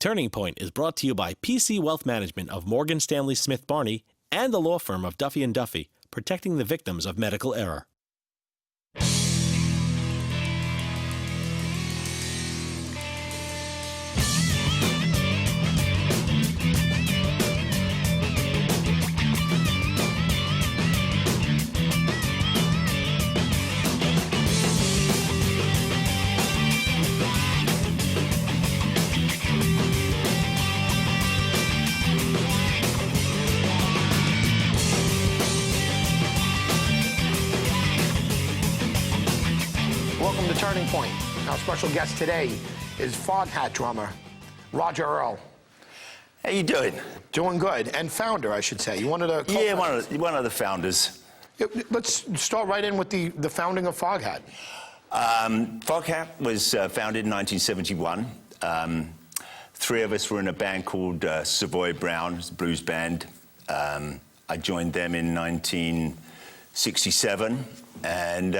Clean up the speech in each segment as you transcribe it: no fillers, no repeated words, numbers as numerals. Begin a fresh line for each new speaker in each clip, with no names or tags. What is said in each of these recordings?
Turning Point is brought to you by PC Wealth Management of Morgan Stanley Smith Barney and the law firm of Duffy & Duffy, protecting the victims of medical error.
Welcome to Turning Point. Our special guest today is Foghat drummer Roger Earl.
How you doing?
Doing good, and founder, I should say. You wanted to
Yeah, one of the founders.
Yeah, let's start right in with the founding of Foghat.
Foghat was founded in 1971. Three of us were in a band called Savoy Brown, a blues band. I joined them in 1967, and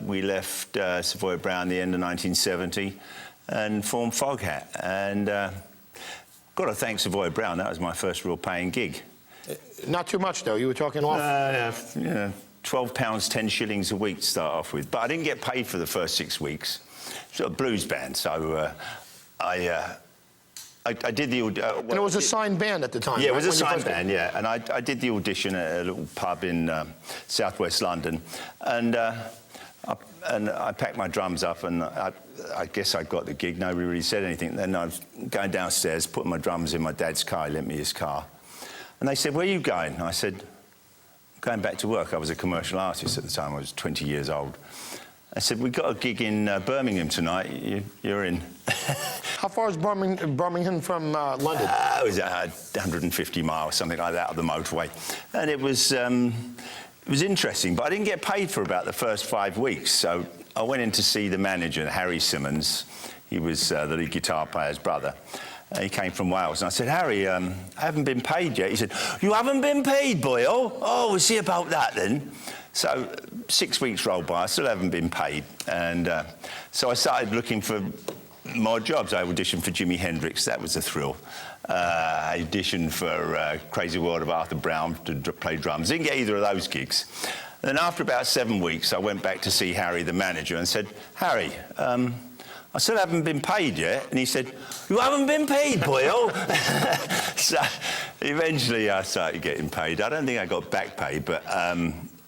we left Savoy Brown at the end of 1970 and formed Foghat. And got to thank Savoy Brown. That was my first real paying gig.
Not too much, though. You were talking off.
Yeah, £12, 10 shillings a week to start off with. But I didn't get paid for the first 6 weeks. It's a blues band, so I did the...
and it was a signed band at the time,
Yeah,
right?
it was a signed band, yeah. And I did the audition at a little pub in southwest London. And I packed my drums up, and I guess I got the gig. Nobody really said anything. Then I was going downstairs, putting my drums in my dad's car. He lent me his car. And they said, "Where are you going?" And I said, "Going back to work." I was a commercial artist at the time. I was 20 years old. I said, "We've got a gig in Birmingham tonight. You're in."
How far is Birmingham from London?
It was 150 miles, something like that, up the motorway. And it was interesting, but I didn't get paid for about the first 5 weeks. So I went in to see the manager, Harry Simmons. He was the lead guitar player's brother. He came from Wales. And I said, "Harry, I haven't been paid yet." He said, "You haven't been paid, boy? Oh, we'll see about that then." So 6 weeks rolled by, I still haven't been paid. And so I started looking for more jobs. I auditioned for Jimi Hendrix. That was a thrill. I auditioned for Crazy World of Arthur Brown to play drums. Didn't get either of those gigs. Then after about 7 weeks, I went back to see Harry, the manager, and said, "Harry, I still haven't been paid yet." And he said, "You haven't been paid, boyo." So eventually I started getting paid. I don't think I got back pay, but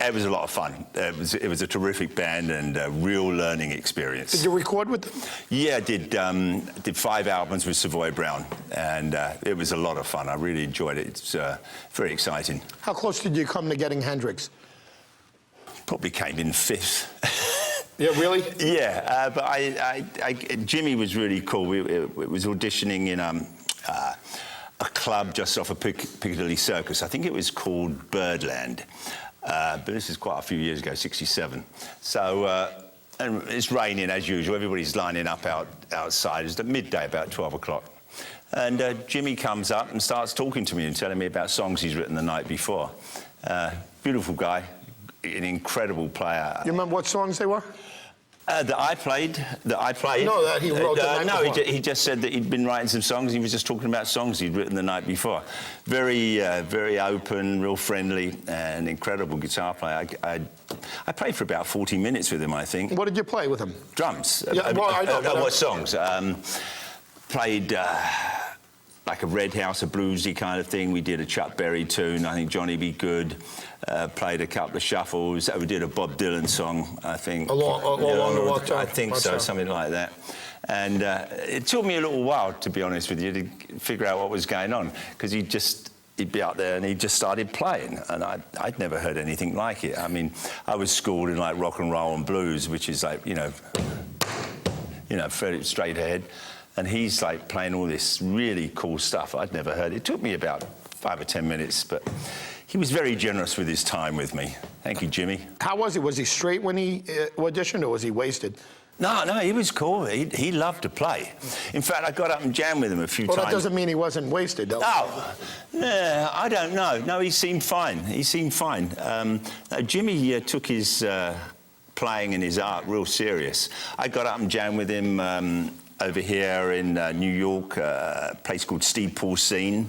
it was a lot of fun. It was a terrific band and a real learning experience.
Did you record with them?
Yeah, I did 5 albums with Savoy Brown, and it was a lot of fun. I really enjoyed it. It's very exciting.
How close did you come to getting Hendrix?
Probably came in 5th.
Yeah, really?
Yeah, but Jimmy was really cool. It was auditioning in a club just off of Piccadilly Circus. I think it was called Birdland. But this is quite a few years ago, 67. So, and it's raining as usual. Everybody's lining up outside. It's at midday, about 12 o'clock. And Jimmy comes up and starts talking to me and telling me about songs he's written the night before. Beautiful guy, an incredible player.
You remember what songs they were?
That I played.
No, that he wrote the night
No,
before.
he just said that he'd been writing some songs. He was just talking about songs he'd written the night before. Very open, real friendly, and incredible guitar player. I played for about 40 minutes with him, I think.
What did you play with him?
Drums.
Yeah, well, I know.
What songs? Played like a Red House, a bluesy kind of thing. We did a Chuck Berry tune. I think Johnny Be Good. Played a couple of shuffles. We did a Bob Dylan song, I think.
Along the Walk.
I think so, something like that. And it took me a little while, to be honest with you, to figure out what was going on, because he'd be out there and he just started playing, and I'd never heard anything like it. I mean, I was schooled in like rock and roll and blues, which is like, you know, fairly straight ahead. And he's like playing all this really cool stuff I'd never heard. It took me about 5 or 10 minutes, but he was very generous with his time with me. Thank you, Jimmy.
How was he? Was he straight when he auditioned, or was he wasted?
No, he was cool. He loved to play. In fact, I got up and jammed with him a few times.
Well, that doesn't mean he wasn't wasted, though.
Oh, yeah, I don't know. No, he seemed fine. Jimmy took his playing and his art real serious. I got up and jammed with him over here in New York, a place called Steve Porcine,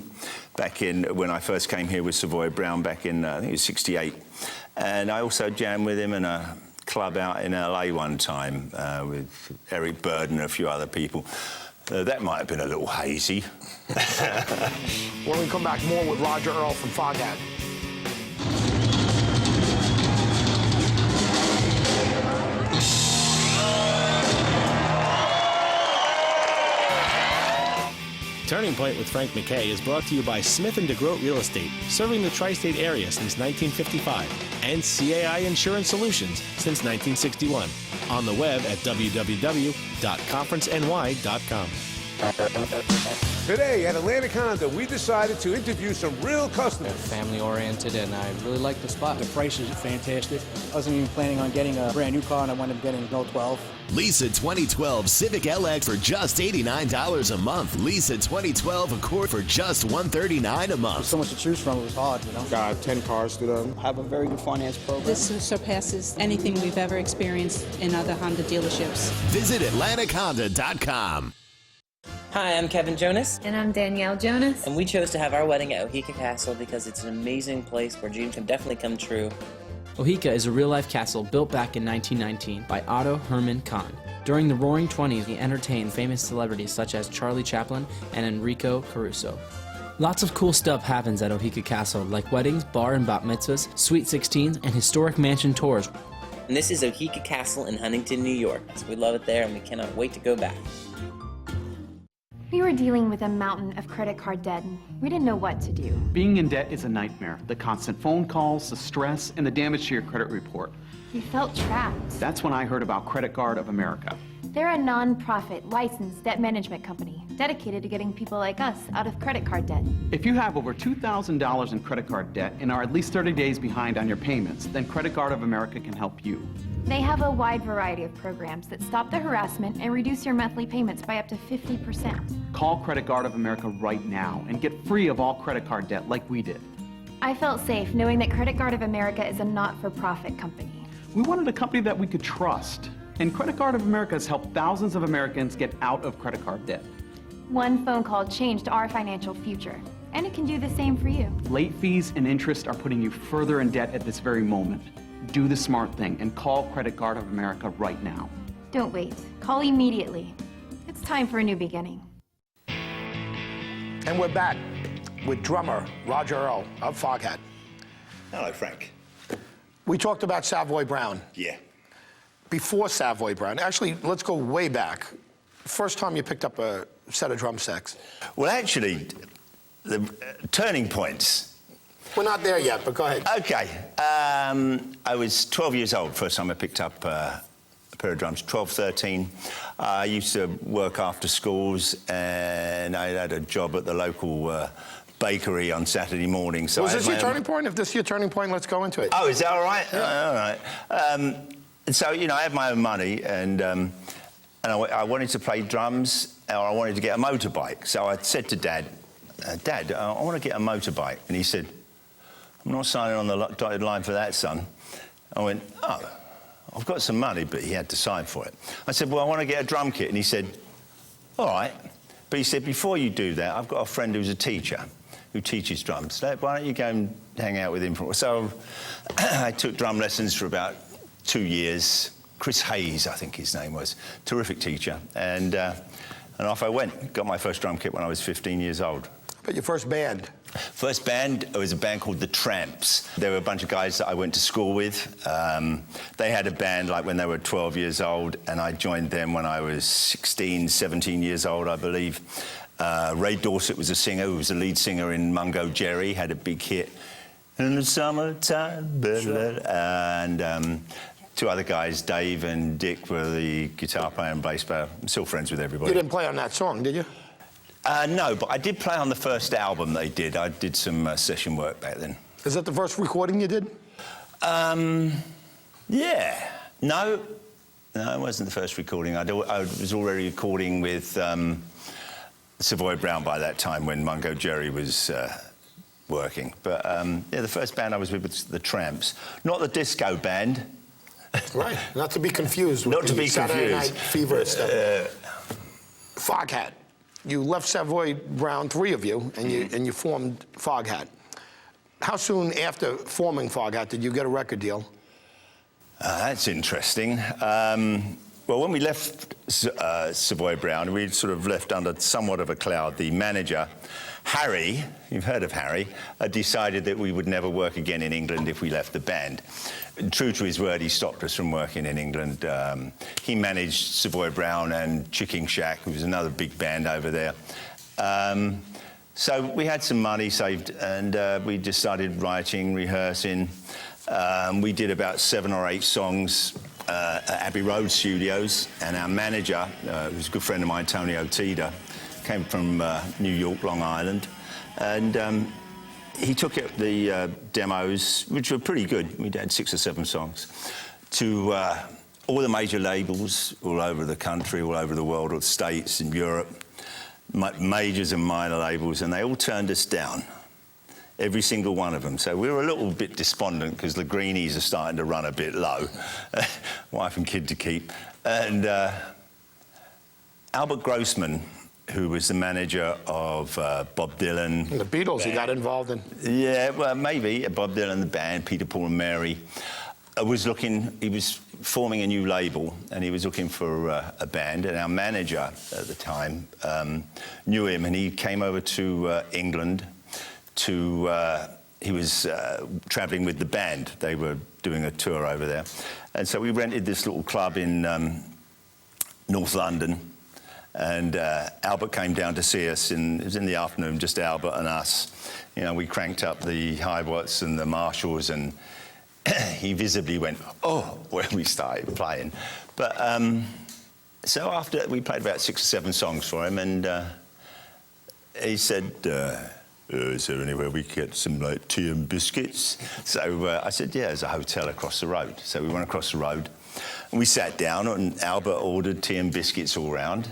back in when I first came here with Savoy Brown back in, I think it was 68. And I also jammed with him in a club out in LA one time with Eric Bird and a few other people. That might have been a little hazy.
When we come back, more with Roger Earl from Foghat.
Turning Point with Frank Mackay is brought to you by Smith & DeGroat Real Estate, serving the tri-state area since 1955, and CAI Insurance Solutions since 1961. On the web at www.conferenceny.com.
Today at Atlantic Honda, we decided to interview some real customers.
Family-oriented, and I really like the spot.
The price is fantastic. I wasn't even planning on getting a brand new car, and I wound up getting no 12.
Lease a 2012 Civic LX for just $89 a month. Lease a 2012 Accord for just $139 a month.
So much to choose from, it was hard, you know.
Got 10 cars to them.
Have a very good finance program.
This surpasses anything we've ever experienced in other Honda dealerships.
Visit AtlanticHonda.com.
Hi, I'm Kevin Jonas.
And I'm Danielle Jonas.
And we chose to have our wedding at Ohika Castle because it's an amazing place where dreams can definitely come true.
Ohika is a real-life castle built back in 1919 by Otto Hermann Kahn. During the Roaring Twenties, he entertained famous celebrities such as Charlie Chaplin and Enrico Caruso. Lots of cool stuff happens at Ohika Castle, like weddings, bar and bat mitzvahs, sweet 16s, and historic mansion tours.
And this is Ohika Castle in Huntington, New York. So we love it there, and we cannot wait to go back.
We were dealing with a mountain of credit card debt, and we didn't know what to do.
Being in debt is a nightmare. The constant phone calls, the stress, and the damage to your credit report.
We felt trapped.
That's when I heard about Credit Guard of America.
They're a non-profit, licensed debt management company dedicated to getting people like us out of credit card debt.
If you have over $2,000 in credit card debt and are at least 30 days behind on your payments, then Credit Guard of America can help you.
They have a wide variety of programs that stop the harassment and reduce your monthly payments by up to 50%.
Call Credit Guard of America right now and get free of all credit card debt like we did.
I felt safe knowing that Credit Guard of America is a not-for-profit company.
We wanted a company that we could trust. And Credit Guard of America has helped thousands of Americans get out of credit card debt.
One phone call changed our financial future, and it can do the same for you.
Late fees and interest are putting you further in debt at this very moment. Do the smart thing and call Credit Guard of America right now.
Don't wait. Call immediately. It's time for a new beginning.
And we're back with drummer Roger Earl of Foghat.
Hello, Frank.
We talked about Savoy Brown.
Yeah.
Before Savoy Brown, actually, let's go way back. First time you picked up a set of drumsticks.
Well, actually, the turning points.
We're not there yet, but go ahead.
Okay. I was 12 years old first time I picked up a pair of drums, 12, 13. I used to work after schools, and I had a job at the local bakery on Saturday morning. So
was this your turning point? If this is your turning point, let's go into it.
Oh, is that all right?
Yeah.
All right. So, you know, I had my own money, and I wanted to play drums, or I wanted to get a motorbike. So I said to Dad, Dad, I want to get a motorbike. And he said, I'm not signing on the dotted line for that, son. I went, oh, I've got some money, but he had to sign for it. I said, well, I want to get a drum kit. And he said, all right. But he said, before you do that, I've got a friend who's a teacher who teaches drums. Why don't you go and hang out with him for a while? So I took drum lessons for about 2 years. Chris Hayes, I think his name was. Terrific teacher. And off I went. Got my first drum kit when I was 15 years old.
But your first band?
First band was a band called The Tramps. They were a bunch of guys that I went to school with. They had a band like when they were 12 years old, and I joined them when I was 16, 17 years old, I believe. Ray Dorset was a singer who was the lead singer in Mungo Jerry, had a big hit. In the summertime, sure. And two other guys, Dave and Dick, were the guitar player and bass player. I'm still friends with everybody.
You didn't play on that song, did you?
No, but I did play on the first album they did. I did some session work back then.
Is that the first recording you did?
Yeah. No, it wasn't the first recording. I was already recording with Savoy Brown by that time when Mungo Jerry was working. But yeah, the first band I was with was The Tramps. Not the disco band.
Right, not to be confused with
not to be
Saturday
confused.
Night Fever and stuff. Foghat. You left Savoy Brown, three of you, and you formed Foghat. How soon after forming Foghat did you get a record deal?
That's interesting. Well, when we left Savoy Brown, we sort of left under somewhat of a cloud. The manager, Harry, you've heard of Harry, decided that we would never work again in England if we left the band. True to his word, he stopped us from working in England. He managed Savoy Brown and Chicken Shack, who was another big band over there. So we had some money saved, and we just started writing, rehearsing. We did about 7 or 8 songs at Abbey Road Studios, and our manager, who's a good friend of mine, Tony Otida, came from New York, Long Island, and he took the demos, which were pretty good. We had 6 or 7 songs, to all the major labels all over the country, all over the world, or the States and Europe, majors and minor labels, and they all turned us down. Every single one of them. So we were a little bit despondent because the greenies are starting to run a bit low. Wife and kid to keep. And Albert Grossman, who was the manager of Bob Dylan.
And the Beatles he got involved in.
Yeah, well, maybe. Bob Dylan, the band, Peter, Paul and Mary. He was forming a new label, and he was looking for a band, and our manager at the time knew him, and he came over to England. He was travelling with the band. They were doing a tour over there. And so we rented this little club in North London, and Albert came down to see us, and it was in the afternoon, just Albert and us. You know, we cranked up the Hiwatts and the Marshalls, and he visibly went, oh, when we started playing. But so after, we played about 6 or 7 songs for him, and he said, is there anywhere we could get some like tea and biscuits? So I said, yeah, there's a hotel across the road. So we went across the road and we sat down, and Albert ordered tea and biscuits all round.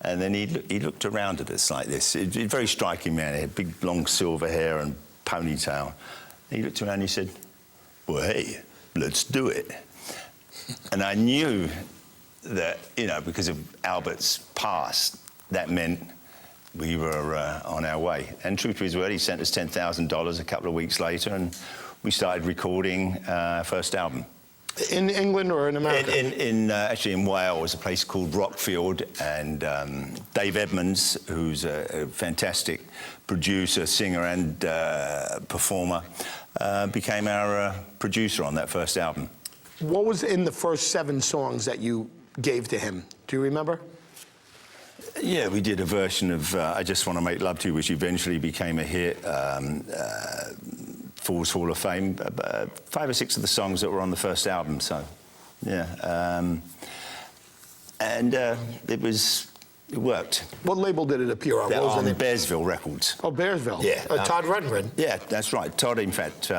And then he looked around at us like this. He's a very striking man. He had big, long silver hair and ponytail. And he looked around and he said, well, hey, let's do it. And I knew that, you know, because of Albert's past, that meant we were on our way. And true to his word, he sent us $10,000 a couple of weeks later, and we started recording our first album.
In England or in America?
Actually in Wales, a place called Rockfield, and Dave Edmonds, who's a fantastic producer, singer and performer, became our producer on that first album.
What was in the first 7 songs that you gave to him? Do you remember?
Yeah, we did a version of I Just Want to Make Love to You, which eventually became a hit. Fools Hall of Fame. 5 or 6 of the songs that were on the first album, so, yeah. It worked.
What label did it appear on? What was the name?
Bearsville Records.
Oh, Bearsville.
Yeah.
Todd Rundgren.
Yeah, that's right. Todd, in fact,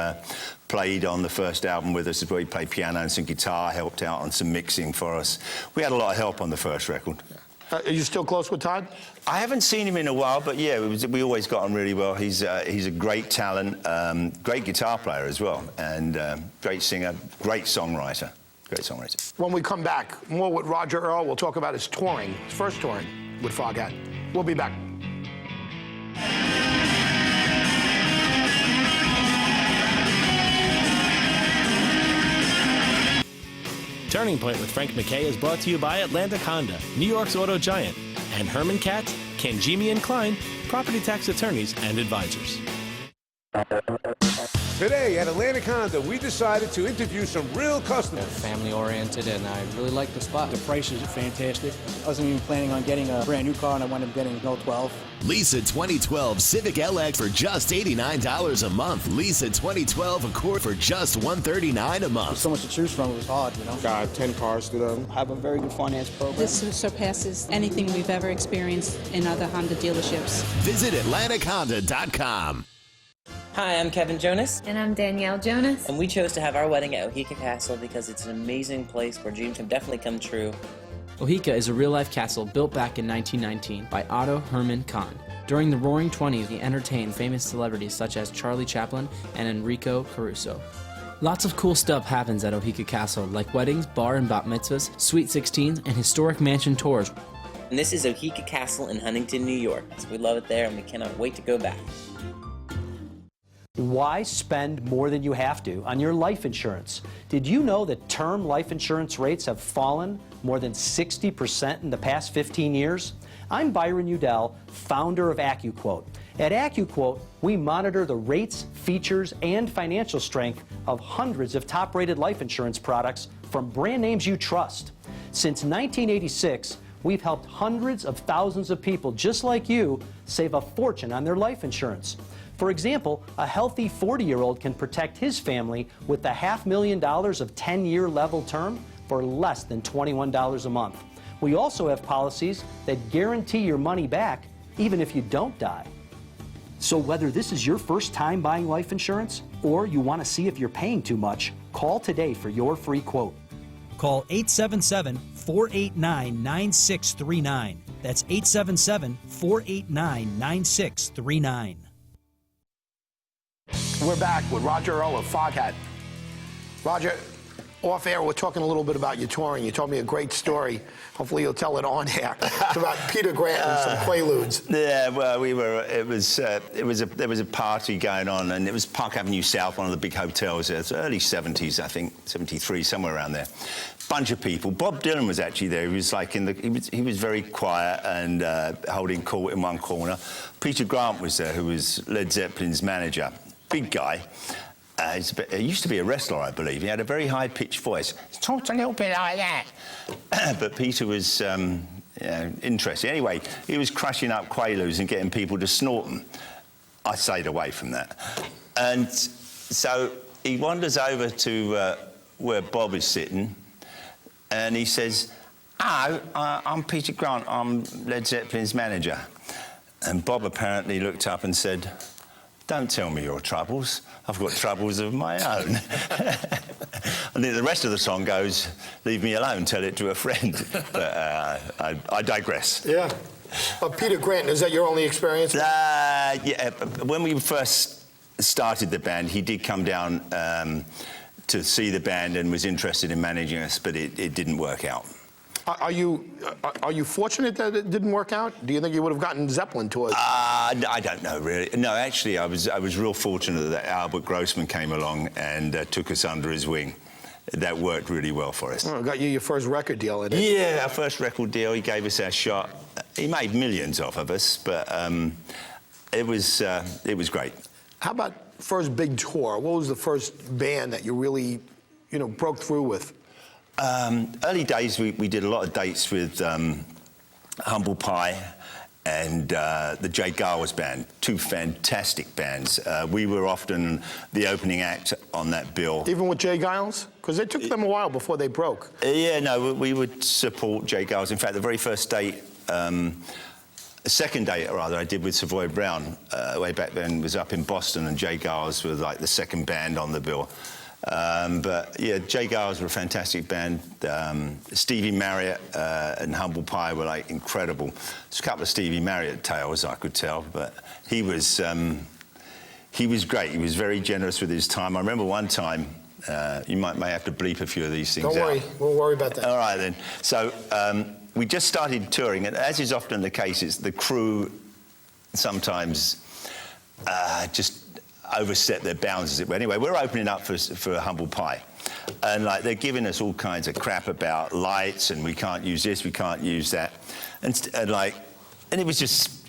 played on the first album with us as well. He played piano and some guitar, helped out on some mixing for us. We had a lot of help on the first record.
Are you still close with Todd?
I haven't seen him in a while, but yeah, we always got on really well. He's a great talent, great guitar player as well, and great singer, great songwriter. Great songwriter.
When we come back, more with Roger Earl. We'll talk about his touring, his first touring with Foghat. We'll be back.
Turning Point with Frank Mackay is brought to you by Atlantic Honda, New York's auto giant, and Herman Katz, Kangemi & Klein, property tax attorneys and advisors.
Today at Atlantic Honda, we decided to interview some real customers.
Family-oriented, and I really like the spot.
The price is fantastic. I wasn't even planning on getting a brand new car, and I wound up getting an 12.
Lease a 2012 Civic LX for just $89 a month. Lease a 2012 Accord for just $139 a month.
There's so much to choose from, it was hard, you know.
Got 10 cars to them.
Have a very good finance program.
This surpasses anything we've ever experienced in other Honda dealerships.
Visit AtlanticHonda.com.
Hi, I'm Kevin Jonas.
And I'm Danielle Jonas.
And we chose to have our wedding at Oheka Castle because it's an amazing place where dreams can definitely come true.
Oheka is a real-life castle built back in 1919 by Otto Herman Kahn. During the Roaring '20s, he entertained famous celebrities such as Charlie Chaplin and Enrico Caruso. Lots of cool stuff happens at Oheka Castle, like weddings, bar and bat mitzvahs, sweet 16s, and historic mansion tours.
And this is Foghat Castle in Huntington, New York. So we love it there and we cannot wait to go back.
Why spend more than you have to on your life insurance? Did you know that term life insurance rates have fallen more than 60% in the past 15 years? I'm Byron Udell, founder of AccuQuote. At AccuQuote, we monitor the rates, features, and financial strength of hundreds of top-rated life insurance products from brand names you trust. Since 1986, we've helped hundreds of thousands of people just like you save a fortune on their life insurance. For example, a healthy 40-year-old can protect his family with the $500,000 of 10-year level term for less than $21 a month. We also have policies that guarantee your money back even if you don't die. So whether this is your first time buying life insurance or you want to see if you're paying too much, call today for your free quote.
Call 877-489-9639. That's 877-489-9639.
We're back with Roger Earl of Foghat. Roger, off air, we're talking a little bit about your touring. You told me a great story. Hopefully you'll tell it on air. It's about Peter Grant and some Quaaludes.
Yeah, well, there was a party going on, and it was Park Avenue South, one of the big hotels. It was early 70s, I think, 73, somewhere around there. Bunch of people. Bob Dylan was actually there. He was like he was very quiet and holding court in one corner. Peter Grant was there, who was Led Zeppelin's manager. Big guy. He used to be a wrestler, I believe. He had a very high-pitched voice. He talked a little bit like that. But Peter was interesting. Anyway, he was crushing up Quaaludes and getting people to snort them. I stayed away from that. And so he wanders over to where Bob is sitting, and he says, "Oh, I'm Peter Grant. I'm Led Zeppelin's manager." And Bob apparently looked up and said, "Don't tell me your troubles. I've got troubles of my own." I think the rest of the song goes, "Leave me alone, tell it to a friend." But I digress.
Yeah. Peter Grant, is that your only experience?
Yeah. When we first started the band, he did come down to see the band and was interested in managing us, but it didn't work out.
Are you fortunate that it didn't work out? Do you think you would have gotten Zeppelin to it?
I don't know, really. No, actually, I was real fortunate that Albert Grossman came along and took us under his wing. That worked really well for us.
Oh, got you your first record deal, didn't it?
Yeah, our first record deal. He gave us our shot. He made millions off of us, but it was great.
How about first big tour? What was the first band that you really, broke through with?
Early days, we did a lot of dates with Humble Pie and the Jay Garwas band, two fantastic bands. We were often the opening act on that bill.
Even with Jay Giles? Because it took them a while before they broke.
Yeah, no, we would support Jay Giles. In fact, the very first date, second date, rather, I did with Savoy Brown way back then, was up in Boston, and Jay Giles was like the second band on the bill. But yeah, Jay Giles were a fantastic band. Stevie Marriott and Humble Pie were like incredible. There's a couple of Stevie Marriott tales I could tell, but he was great. He was very generous with his time. I remember one time, you may have to bleep a few of these things out.
Don't worry, we'll worry about that.
All right then. So we just started touring, and as is often the case, it's the crew sometimes just overstep their bounds, as it were. Anyway, we're opening up for Humble Pie, and like they're giving us all kinds of crap about lights, and we can't use this, we can't use that, and it was just,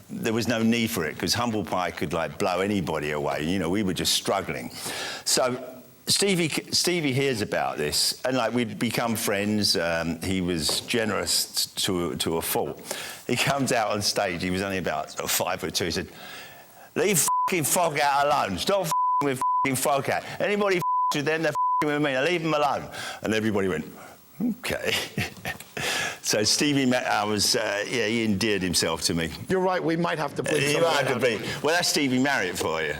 there was no need for it because Humble Pie could like blow anybody away. We were just struggling. So Stevie hears about this, and like we'd become friends. He was generous to a fault. He comes out on stage. He was only about 5'2". He said, "Leave f***ing Foghat alone. Stop f***ing with f***ing Foghat. Anybody f***ing with them, they're f***ing with me. Now leave them alone." And everybody went, "Okay." So Stevie, he endeared himself to me.
You're right, we might have to bleep
You might have to bleep. Well, that's Stevie Marriott for you.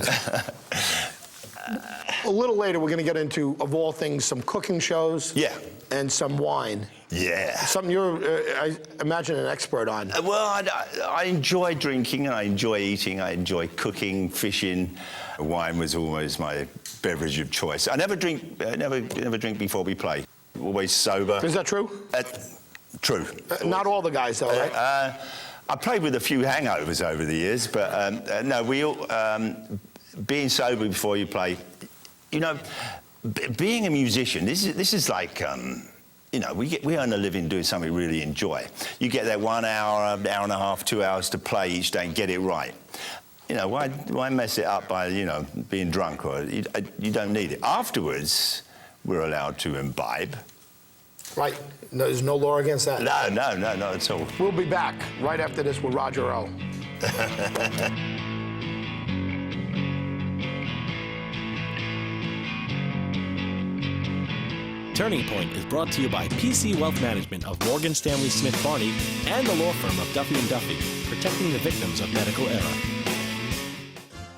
A little later, we're going to get into, of all things, some cooking shows.
Yeah.
And some wine.
Yeah.
Something you're, I imagine, an expert on.
Well, I enjoy drinking, and I enjoy eating. I enjoy cooking, fishing. Wine was always my beverage of choice. I never drink before we play. Always sober.
Is that true?
True.
Not all the guys, though, right?
I played with a few hangovers over the years, but no, we all, being sober before you play, you know, being a musician, this is like, you know, we earn a living doing something we really enjoy. You get that 1 hour, hour and a half, 2 hours to play each day and get it right. You know, why mess it up by, you know, being drunk? Or you don't need it. Afterwards, we're allowed to imbibe.
Right. No, there's no law against that.
No, not at all.
We'll be back right after this with Roger Earl.
Turning Point is brought to you by PC Wealth Management of Morgan Stanley Smith Barney and the law firm of Duffy & Duffy, protecting the victims of medical error.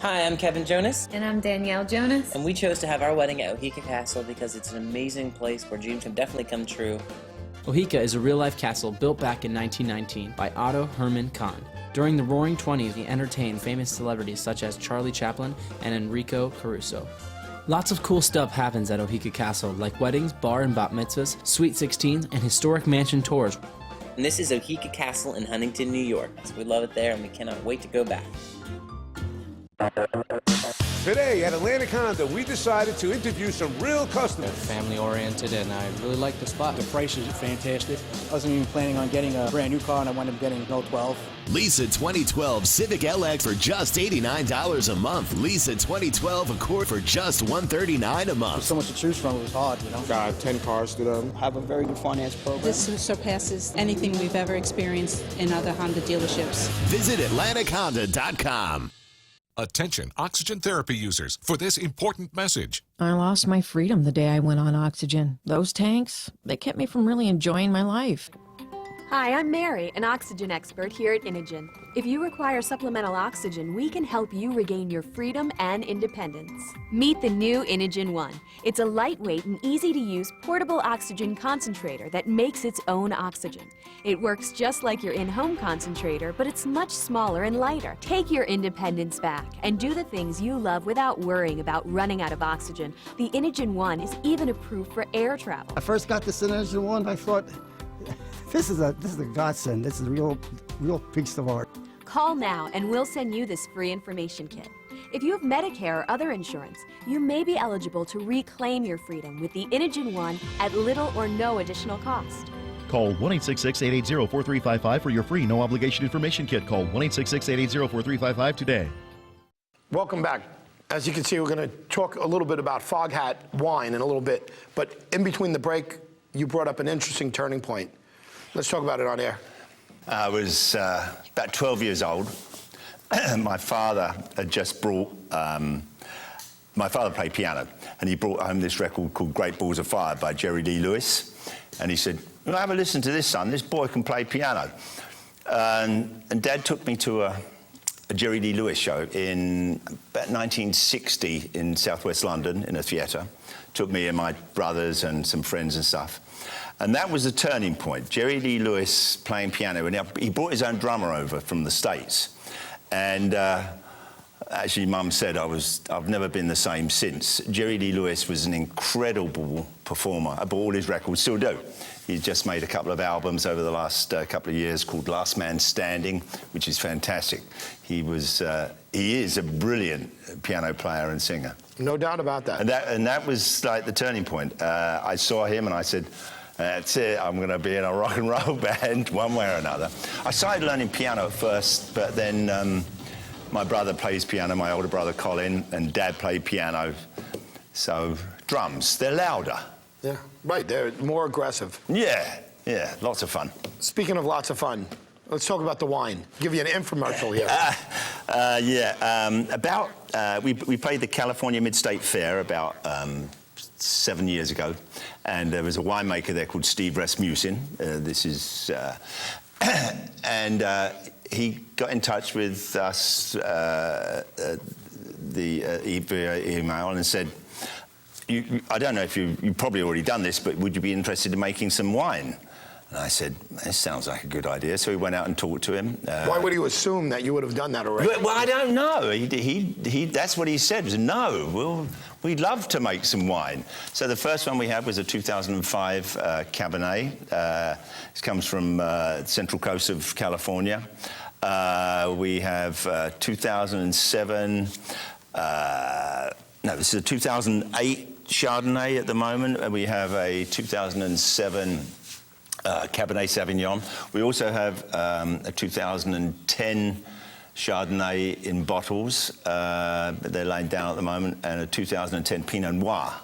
Hi, I'm Kevin Jonas.
And I'm Danielle Jonas.
And we chose to have our wedding at Oheka Castle because it's an amazing place where dreams can definitely come true.
Oheka is a real-life castle built back in 1919 by Otto Herman Kahn. During the Roaring '20s, he entertained famous celebrities such as Charlie Chaplin and Enrico Caruso. Lots of cool stuff happens at Oheka Castle, like weddings, bar and bat mitzvahs, sweet 16s, and historic mansion tours.
And this is Oheka Castle in Huntington, New York. So we love it there and we cannot wait to go back.
Today at Atlantic Honda, we decided to interview some real customers.
Family-oriented, and I really like the spot.
The price is fantastic. I wasn't even planning on getting a brand new car, and I wound up getting no 12.
Lease a 2012 Civic LX for just $89 a month. Lease a 2012 Accord for just $139 a month.
There's so much to choose from, it was hard, you know.
Got 10 cars to them.
Have a very good finance program.
This surpasses anything we've ever experienced in other Honda dealerships.
Visit AtlanticHonda.com.
Attention, oxygen therapy users, for this important message.
I lost my freedom the day I went on oxygen. Those tanks, they kept me from really enjoying my life.
Hi, I'm Mary, an oxygen expert here at Inogen. If you require supplemental oxygen, we can help you regain your freedom and independence. Meet the new Inogen One. It's a lightweight and easy-to-use portable oxygen concentrator that makes its own oxygen. It works just like your in-home concentrator, but it's much smaller and lighter. Take your independence back and do the things you love without worrying about running out of oxygen. The Inogen One is even approved for air travel.
I first got this Inogen One, I thought, this is a godsend. This is a real piece of art.
Call now and we'll send you this free information kit. If you have Medicare or other insurance, you may be eligible to reclaim your freedom with the Inogen One at little or no additional cost.
Call 1-866-880-4355 for your free no-obligation information kit. Call 1-866-880-4355 today.
Welcome back. As you can see, we're going to talk a little bit about Foghat wine in a little bit. But in between the break, you brought up an interesting turning point. Let's talk about it on air.
I was about 12 years old. My father had just brought, my father played piano, and he brought home this record called Great Balls of Fire by Jerry Lee Lewis. And he said, well, have a listen to this, son. This boy can play piano. And Dad took me to a Jerry Lee Lewis show in about 1960 in southwest London in a theatre. Took me and my brothers and some friends and stuff. And that was the turning point. Jerry Lee Lewis playing piano, and he brought his own drummer over from the States. And actually, Mum said I've never been the same since. Jerry Lee Lewis was an incredible performer. I bought all his records, still do. He's just made a couple of albums over the last couple of years called Last Man Standing, which is fantastic. He is a brilliant piano player and singer.
No doubt about that.
And that was like the turning point. I saw him and I said, that's it, I'm going to be in a rock and roll band one way or another. I started learning piano at first, but then my brother plays piano, my older brother Colin, and Dad played piano. So drums, they're louder.
Yeah, right, they're more aggressive.
Yeah, lots of fun.
Speaking of lots of fun, let's talk about the wine. Give you an infomercial here.
We played the California Mid-State Fair about 7 years ago, and there was a winemaker there called Steve Rasmussen. He got in touch with us via email and said, I don't know if you've probably already done this, but would you be interested in making some wine? And I said, this sounds like a good idea. So we went out and talked to him.
Why would you assume that you would have done that already?
Well, I don't know. He that's what he said, was no, we'd love to make some wine. So the first one we had was a 2005 Cabernet. It comes from central coast of California. We have 2007, no, this is a 2008 Chardonnay at the moment, and we have a 2007 Cabernet Sauvignon. We also have a 2010 Chardonnay in bottles, they're laying down at the moment, and a 2010 Pinot Noir.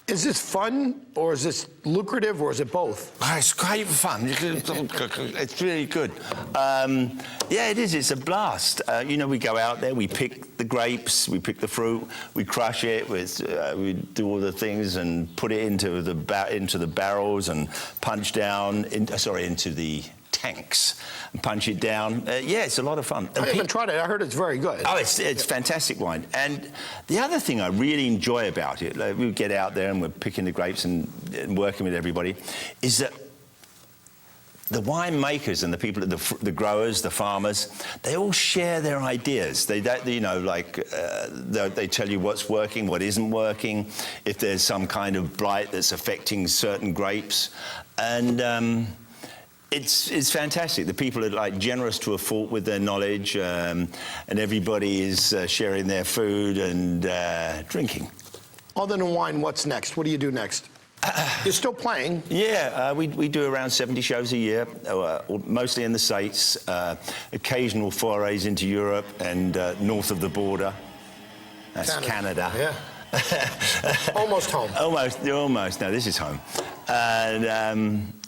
Is this fun, or is this lucrative, or is it both?
Oh, it's great fun. It's really good. Yeah, it is. It's a blast. You know, we go out there, we pick the grapes, we pick the fruit, we crush it, we do all the things and put it into the barrels and punch down, into the tanks and punch it down. Yeah, it's a lot of fun.
I haven't tried it. I heard it's very good.
Oh, it's fantastic wine. And the other thing I really enjoy about it, like we get out there and we're picking the grapes and working with everybody, is that the winemakers and the people, the growers, the farmers, they all share their ideas. They you know, like they tell you what's working, what isn't working, if there's some kind of blight that's affecting certain grapes, and it's fantastic. The people are like generous to a fault with their knowledge, and everybody is sharing their food and drinking.
Other than wine, what's next? What do you do next? You're still playing?
Yeah, we do around 70 shows a year, mostly in the States, occasional forays into Europe and north of the border. That's Canada.
Yeah. Almost home.
Almost. No, this is home. And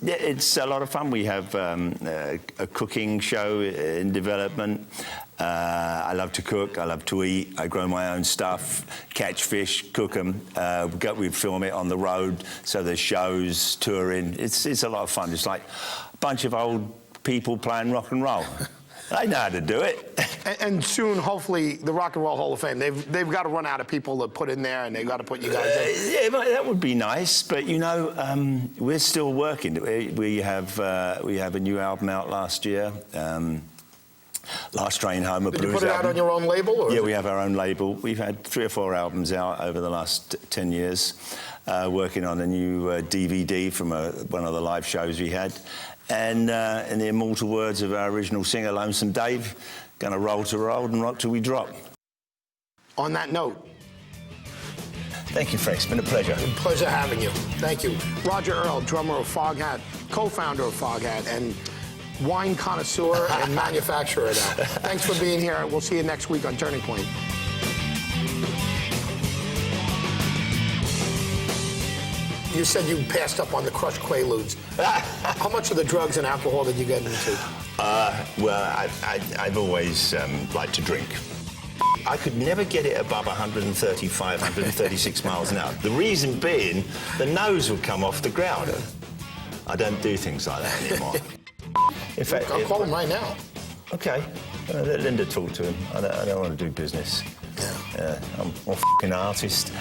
yeah, it's a lot of fun. We have a cooking show in development. I love to cook. I love to eat. I grow my own stuff, catch fish, cook them. We film it on the road, so there's shows, touring. It's a lot of fun. It's like a bunch of old people playing rock and roll. They know how to do it.
And soon, hopefully, the Rock and Roll Hall of Fame, they've got to run out of people to put in there, and they've got to put you guys in.
Yeah, that would be nice, but you know, we're still working. We have a new album out last year. Last Train Home, a blues album.
Did you put it out on your own label? Or
yeah, we have our own label. We've had 3 or 4 albums out over the last 10 years, working on a new DVD from one of the live shows we had. And in the immortal words of our original singer, Lonesome Dave, gonna roll to roll and rock till we drop.
On that note.
Thank you, Frank. It's been a pleasure.
Pleasure having you. Thank you. Roger Earl, drummer of Foghat, co-founder of Foghat, and wine connoisseur and manufacturer now. Thanks for being here. We'll see you next week on Turning Point. You said you passed up on the crushed Quaaludes. How much of the drugs and alcohol did you get into?
Well, I've always liked to drink. I could never get it above 135, 136 miles an hour. The reason being, the nose would come off the ground. I don't do things like that anymore. In fact,
I'll call him right now.
Okay. Let Linda talk to him. I don't want to do business. Yeah. I'm a f***ing artist.